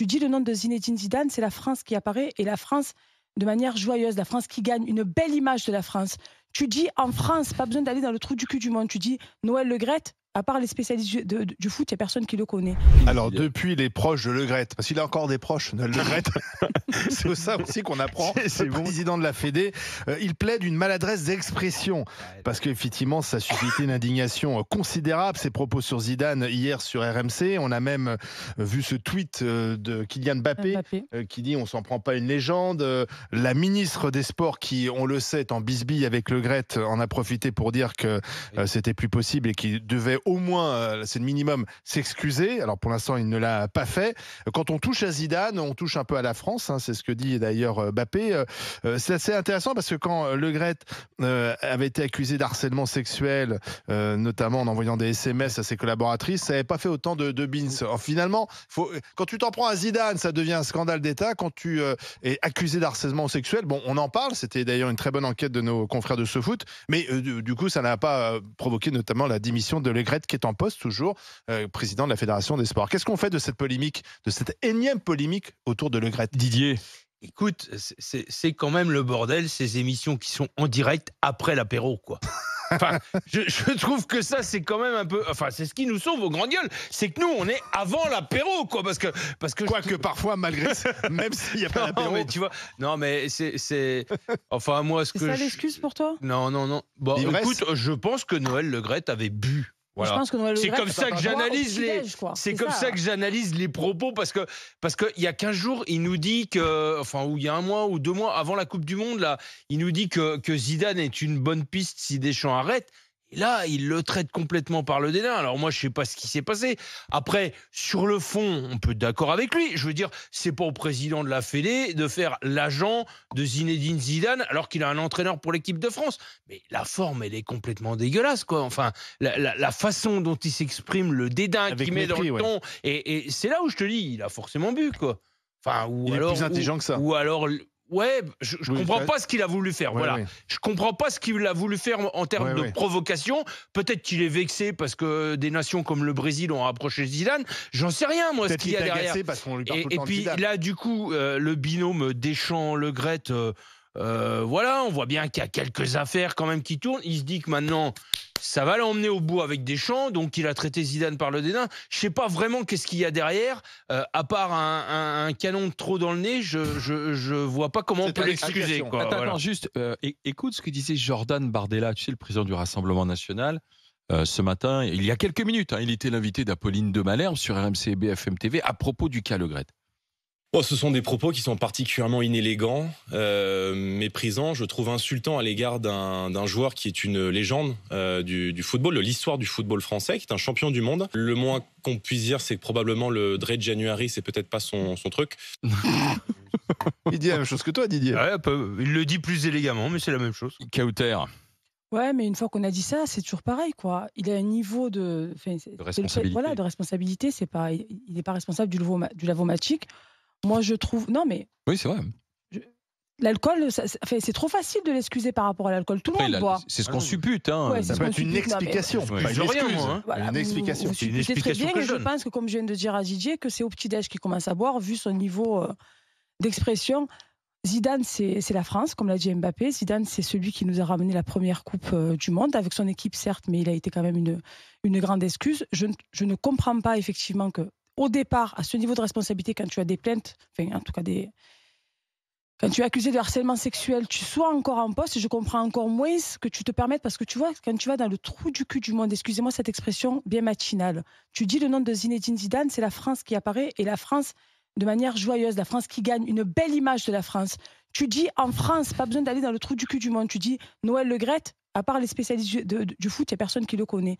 Tu dis le nom de Zinedine Zidane, c'est la France qui apparaît et la France de manière joyeuse, la France qui gagne, une belle image de la France. Tu dis en France, pas besoin d'aller dans le trou du cul du monde. Tu dis Noël Le Graët, à part les spécialistes du foot, il n'y a personne qui le connaît. Alors, depuis les proches de Le Graët, parce qu'il a encore des proches, Noël Le Graët, c'est ça aussi qu'on apprend. C'est le président de la Fédé. Il plaide une maladresse d'expression, parce qu'effectivement, ça a suscité une indignation considérable, ses propos sur Zidane hier sur RMC. On a même vu ce tweet de Kylian Mbappé, qui dit « on s'en prend pas une légende ». La ministre des Sports, qui, on le sait, est en bisbille avec Le Graët, en a profité pour dire que c'était plus possible et qu'il devait au moins, c'est le minimum, s'excuser. Alors pour l'instant, il ne l'a pas fait. Quand on touche à Zidane, on touche un peu à la France, hein, c'est ce que dit d'ailleurs Mbappé. C'est assez intéressant parce que quand Le Graët avait été accusé d'harcèlement sexuel, notamment en envoyant des SMS à ses collaboratrices, ça n'avait pas fait autant de bins. Alors, finalement, quand tu t'en prends à Zidane, ça devient un scandale d'État. Quand tu es accusé d'harcèlement sexuel, bon, on en parle, c'était d'ailleurs une très bonne enquête de nos confrères de SoFoot, mais du coup, ça n'a pas provoqué notamment la démission de Le Graët, qui est en poste toujours, président de la Fédération des sports. Qu'est-ce qu'on fait de cette polémique, de cette énième polémique autour de Le Graët, Didier? Écoute, c'est quand même le bordel, ces émissions qui sont en direct après l'apéro, quoi. Enfin, je trouve que ça, c'est quand même un peu... Enfin, c'est ce qui nous sauve aux grandes gueules. C'est que nous, on est avant l'apéro, quoi. Parce que Quoique parfois, malgré ça, même s'il n'y a pas l'apéro... mais tu vois, non, mais c'est... Enfin, moi, ce que... C'est ça l'excuse pour toi? Non. Bon, écoute, je pense que Noël Le Graët avait bu. Voilà. Je pense que c'est comme ça que j'analyse ça que j'analyse les propos parce que il y a 15 jours, il nous dit que, enfin, ou il y a un mois ou 2 mois avant la Coupe du Monde, là, il nous dit que Zidane est une bonne piste si Deschamps arrête. Et là, il le traite complètement par le dédain. Alors moi, je sais pas ce qui s'est passé. Après, sur le fond, on peut être d'accord avec lui. Je veux dire, c'est pas au président de la Fédé de faire l'agent de Zinedine Zidane alors qu'il a un entraîneur pour l'équipe de France. Mais la forme, elle est complètement dégueulasse, quoi. Enfin, la façon dont il s'exprime, le dédain qu'il met dans le ton, et c'est là où je te dis, il a forcément bu, quoi. Enfin, il est plus intelligent que ça. Ou alors... Ouais, je comprends pas ce qu'il a voulu faire. Voilà. Je comprends pas ce qu'il a voulu faire en termes de provocation. Peut-être qu'il est vexé parce que des nations comme le Brésil ont rapproché Zidane. J'en sais rien, moi, ce qu'il y a derrière. Parce qu'on lui parle tout le et temps de puis Zidane. là, du coup, le binôme Deschamps-Le Graët, voilà, on voit bien qu'il y a quelques affaires quand même qui tournent. Il se dit que maintenant, ça va l'emmener au bout avec Deschamps, donc il a traité Zidane par le dédain. Je sais pas vraiment qu'est-ce qu'il y a derrière, à part un canon de trop dans le nez, je vois pas comment on peut l'excuser. Attends, juste, écoute ce que disait Jordan Bardella, tu sais, le président du Rassemblement National, ce matin, il y a quelques minutes, hein, il était l'invité d'Apolline de Malherbe sur RMC et BFM TV à propos du cas Le Graët. Oh, ce sont des propos qui sont particulièrement inélégants, méprisants, je trouve insultants à l'égard d'un joueur qui est une légende du football, de l'histoire du football français, qui est un champion du monde. Le moins qu'on puisse dire, c'est que probablement le Dread January, c'est peut-être pas son truc. Il dit la même chose que toi, Didier. Ouais, il le dit plus élégamment, mais c'est la même chose. Kauter. Ouais, mais une fois qu'on a dit ça, c'est toujours pareil, quoi. Il a un niveau de responsabilité. Voilà, de responsabilité. Il n'est pas responsable du lavomatique. Moi, je trouve... Non, mais... Oui, c'est vrai. L'alcool, c'est trop facile de l'excuser par rapport à l'alcool. Tout le monde boit. C'est ce qu'on suppute. Hein. Ouais, ça peut être une explication. Pas une excuse. Voilà, une explication. Vous supputez très bien, et je pense que, comme je viens de dire à Didier, que c'est au petit-déj qu'il commence à boire, vu son niveau d'expression. Zidane, c'est la France, comme l'a dit Mbappé. Zidane, c'est celui qui nous a ramené la première Coupe du Monde, avec son équipe, certes, mais il a été quand même une grande excuse. Je ne comprends pas, effectivement, que au départ, à ce niveau de responsabilité, quand tu as des plaintes, enfin, en tout cas, quand tu es accusé de harcèlement sexuel, tu sois encore en poste, et je comprends encore moins que tu te permettes, parce que tu vois, quand tu vas dans le trou du cul du monde, excusez-moi cette expression bien matinale, tu dis le nom de Zinedine Zidane, c'est la France qui apparaît, et la France de manière joyeuse, la France qui gagne, une belle image de la France. Tu dis en France, pas besoin d'aller dans le trou du cul du monde, tu dis Noël Le Graët, à part les spécialistes du foot, il n'y a personne qui le connaît.